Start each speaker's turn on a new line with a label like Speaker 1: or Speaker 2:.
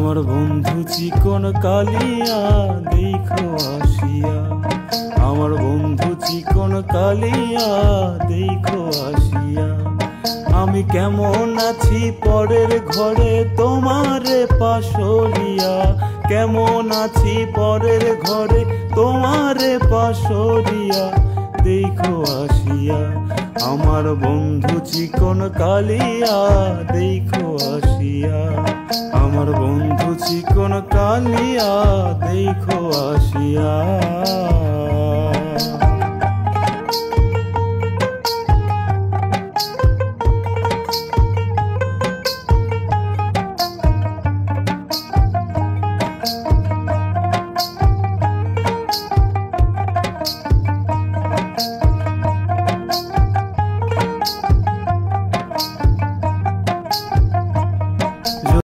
Speaker 1: আমার বন্ধু চিকন কালিয়া দেখো আসিয়া, আমার বন্ধু চিকন কালিয়া দেখো আসিয়া। আমি কেমন আছি পরের ঘরে তোমারে পাশরিয়া, কেমন আছি পরের ঘরে তোমারে পাশরিয়া দেখো আসিয়া। আমার বন্ধু চিকন কালিয়া দেখো আসিয়া, আমার বন্ধু চিকন কালিয়া দেখো আসিয়া।